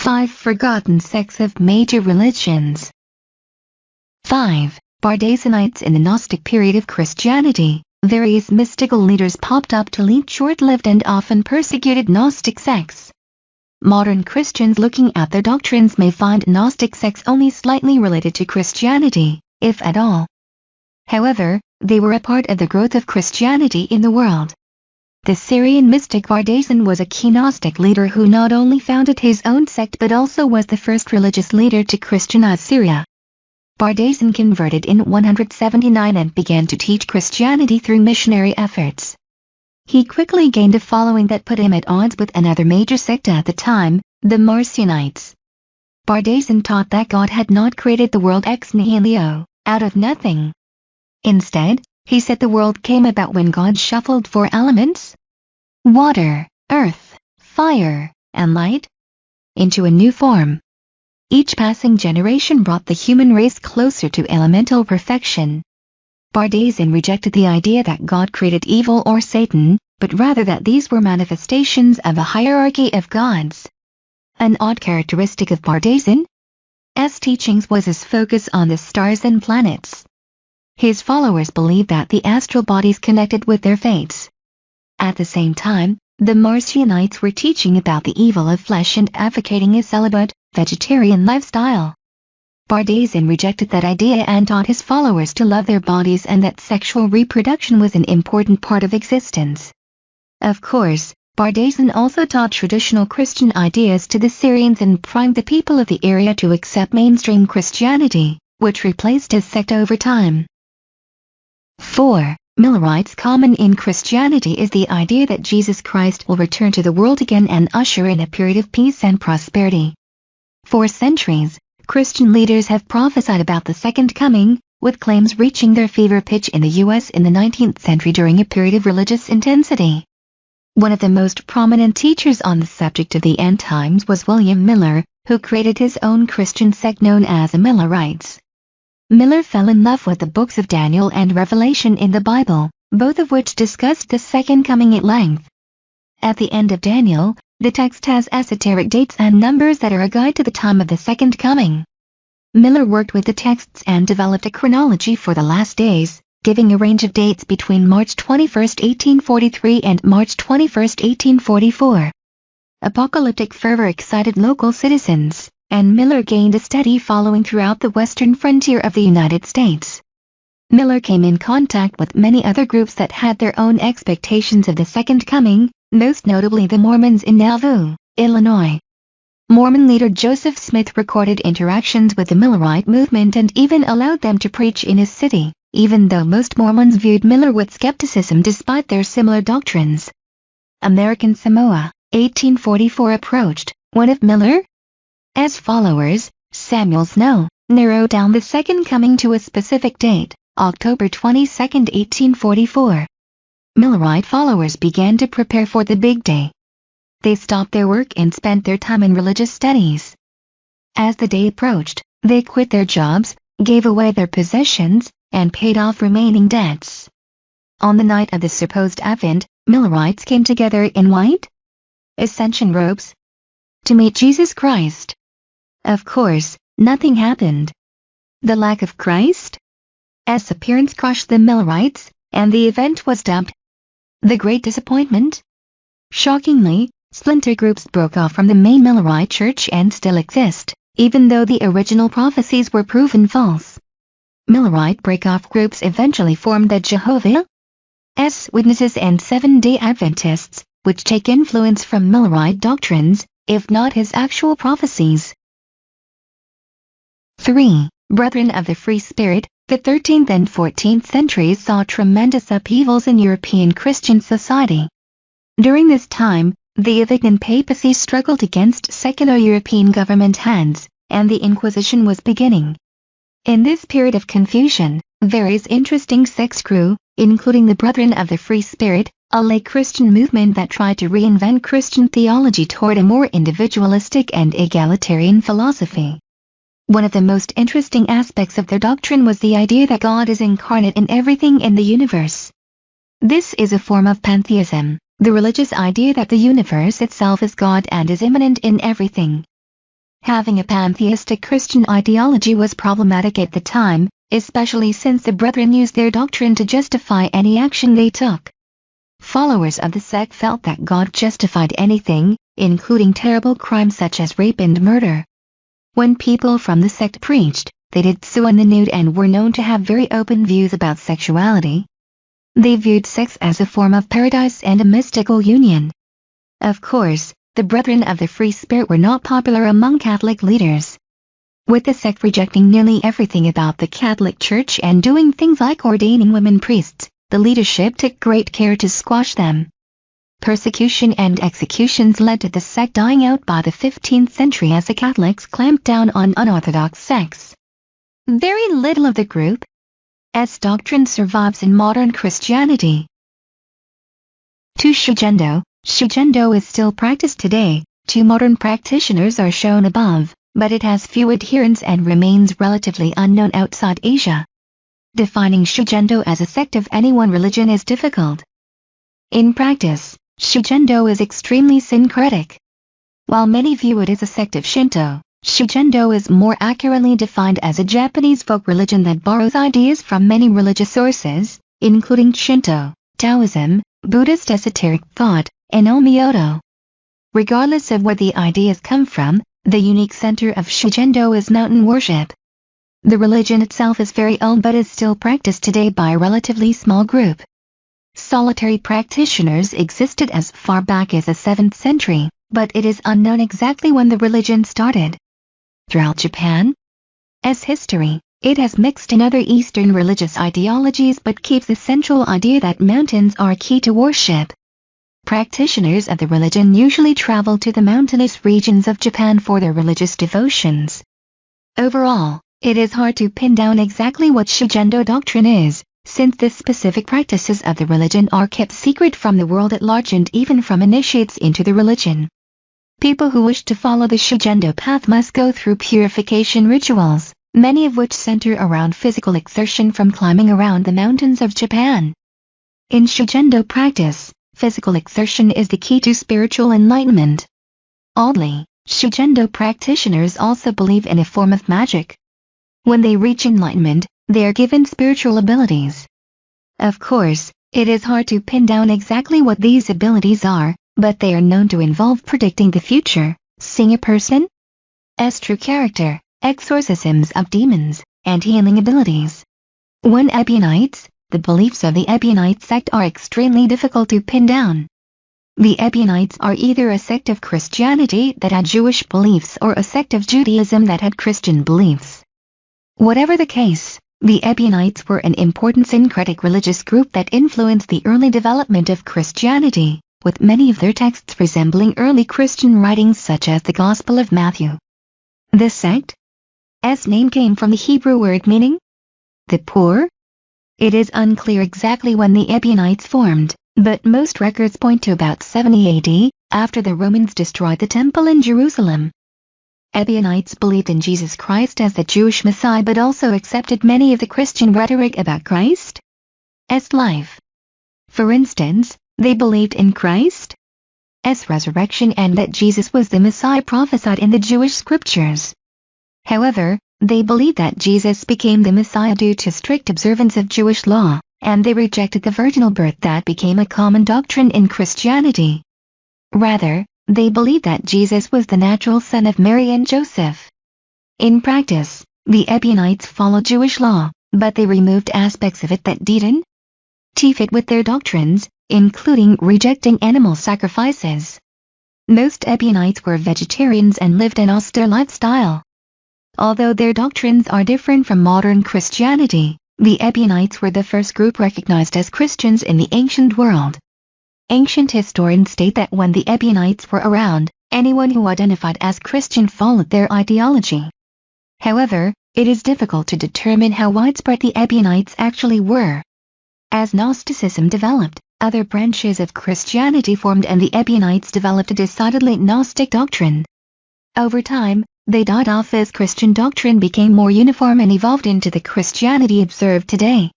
5 Forgotten sects of major religions. 5. Bardaisanites. In the Gnostic period of Christianity, various mystical leaders popped up to lead short-lived and often persecuted Gnostic sects. Modern Christians looking at their doctrines may find Gnostic sects only slightly related to Christianity, if at all. However, they were a part of the growth of Christianity in the world. The Syrian mystic Bardaisan was a key Gnostic leader who not only founded his own sect but also was the first religious leader to Christianize Syria. Bardaisan converted in 179 and began to teach Christianity through missionary efforts. He quickly gained a following that put him at odds with another major sect at the time, the Marcionites. Bardaisan taught that God had not created the world ex nihilo, out of nothing. Instead, he said the world came about when God shuffled 4 elements, water, earth, fire, and light, into a new form. Each passing generation brought the human race closer to elemental perfection. Bardaisan rejected the idea that God created evil or Satan, but rather that these were manifestations of a hierarchy of gods. An odd characteristic of Bardaisan's teachings was his focus on the stars and planets. His followers believed that the astral bodies connected with their fates. At the same time, the Marcionites were teaching about the evil of flesh and advocating a celibate, vegetarian lifestyle. Bardaisan rejected that idea and taught his followers to love their bodies and that sexual reproduction was an important part of existence. Of course, Bardaisan also taught traditional Christian ideas to the Syrians and primed the people of the area to accept mainstream Christianity, which replaced his sect over time. 4. Millerites. Common in Christianity is the idea that Jesus Christ will return to the world again and usher in a period of peace and prosperity. For centuries, Christian leaders have prophesied about the Second Coming, with claims reaching their fever pitch in the U.S. in the 19th century during a period of religious intensity. One of the most prominent teachers on the subject of the end times was William Miller, who created his own Christian sect known as the Millerites. Miller fell in love with the books of Daniel and Revelation in the Bible, both of which discussed the Second Coming at length. At the end of Daniel, the text has esoteric dates and numbers that are a guide to the time of the Second Coming. Miller worked with the texts and developed a chronology for the last days, giving a range of dates between March 21, 1843 and March 21, 1844. Apocalyptic fervor excited local citizens, and Miller gained a steady following throughout the western frontier of the United States. Miller came in contact with many other groups that had their own expectations of the Second Coming, most notably the Mormons in Nauvoo, Illinois. Mormon leader Joseph Smith recorded interactions with the Millerite movement and even allowed them to preach in his city, even though most Mormons viewed Miller with skepticism despite their similar doctrines. American Samoa, 1844. Approached one of Miller's followers, Samuel Snow, narrowed down the Second Coming to a specific date, October 22, 1844. Millerite followers began to prepare for the big day. They stopped their work and spent their time in religious studies. As the day approached, they quit their jobs, gave away their possessions, and paid off remaining debts. On the night of the supposed Advent, Millerites came together in white ascension robes to meet Jesus Christ. Of course, nothing happened. The lack of Christ's appearance crushed the Millerites, and the event was dubbed the Great Disappointment. Shockingly, splinter groups broke off from the main Millerite church and still exist, even though the original prophecies were proven false. Millerite break-off groups eventually formed the Jehovah's Witnesses and Seventh-day Adventists, which take influence from Millerite doctrines, if not his actual prophecies. 3. Brethren of the Free Spirit. The 13th and 14th centuries saw tremendous upheavals in European Christian society. During this time, the Avignon papacy struggled against secular European government hands, and the Inquisition was beginning. In this period of confusion, various interesting sects grew, including the Brethren of the Free Spirit, a lay Christian movement that tried to reinvent Christian theology toward a more individualistic and egalitarian philosophy. One of the most interesting aspects of their doctrine was the idea that God is incarnate in everything in the universe. This is a form of pantheism, the religious idea that the universe itself is God and is immanent in everything. Having a pantheistic Christian ideology was problematic at the time, especially since the Brethren used their doctrine to justify any action they took. Followers of the sect felt that God justified anything, including terrible crimes such as rape and murder. When people from the sect preached, they did so in the nude and were known to have very open views about sexuality. They viewed sex as a form of paradise and a mystical union. Of course, the Brethren of the Free Spirit were not popular among Catholic leaders. With the sect rejecting nearly everything about the Catholic Church and doing things like ordaining women priests, the leadership took great care to squash them. Persecution and executions led to the sect dying out by the 15th century as the Catholics clamped down on unorthodox sects. Very little of the group's doctrine survives in modern Christianity. 2. Shugendo. Shugendo is still practiced today. 2 modern practitioners are shown above, but it has few adherents and remains relatively unknown outside Asia. Defining Shugendo as a sect of any one religion is difficult. In practice, Shugendo is extremely syncretic. While many view it as a sect of Shinto, Shugendo is more accurately defined as a Japanese folk religion that borrows ideas from many religious sources, including Shinto, Taoism, Buddhist esoteric thought, and Onmyoto. Regardless of where the ideas come from, the unique center of Shugendo is mountain worship. The religion itself is very old but is still practiced today by a relatively small group. Solitary practitioners existed as far back as the 7th century, but it is unknown exactly when the religion started. Throughout Japan's history, it has mixed in other Eastern religious ideologies but keeps the central idea that mountains are key to worship. Practitioners of the religion usually travel to the mountainous regions of Japan for their religious devotions. Overall, it is hard to pin down exactly what Shugendo doctrine is, since the specific practices of the religion are kept secret from the world at large and even from initiates into the religion. People who wish to follow the Shugendo path must go through purification rituals, many of which center around physical exertion from climbing around the mountains of Japan. In Shugendo practice, physical exertion is the key to spiritual enlightenment. Oddly, Shugendo practitioners also believe in a form of magic. When they reach enlightenment, they are given spiritual abilities. Of course, it is hard to pin down exactly what these abilities are, but they are known to involve predicting the future, seeing a person's true character, exorcisms of demons, and healing abilities. When Ebionites, the beliefs of the Ebionite sect are extremely difficult to pin down. The Ebionites are either a sect of Christianity that had Jewish beliefs or a sect of Judaism that had Christian beliefs. Whatever the case, the Ebionites were an important syncretic religious group that influenced the early development of Christianity, with many of their texts resembling early Christian writings such as the Gospel of Matthew. The sect's name came from the Hebrew word meaning the poor. It is unclear exactly when the Ebionites formed, but most records point to about 70 AD, after the Romans destroyed the temple in Jerusalem. Ebionites believed in Jesus Christ as the Jewish Messiah but also accepted many of the Christian rhetoric about Christ's life. For instance, they believed in Christ's resurrection and that Jesus was the Messiah prophesied in the Jewish scriptures. However, they believed that Jesus became the Messiah due to strict observance of Jewish law, and they rejected the virginal birth that became a common doctrine in Christianity. Rather, they believed that Jesus was the natural son of Mary and Joseph. In practice, the Ebionites followed Jewish law, but they removed aspects of it that didn't fit with their doctrines, including rejecting animal sacrifices. Most Ebionites were vegetarians and lived an austere lifestyle. Although their doctrines are different from modern Christianity, the Ebionites were the first group recognized as Christians in the ancient world. Ancient historians state that when the Ebionites were around, anyone who identified as Christian followed their ideology. However, it is difficult to determine how widespread the Ebionites actually were. As Gnosticism developed, other branches of Christianity formed and the Ebionites developed a decidedly Gnostic doctrine. Over time, they died off as Christian doctrine became more uniform and evolved into the Christianity observed today.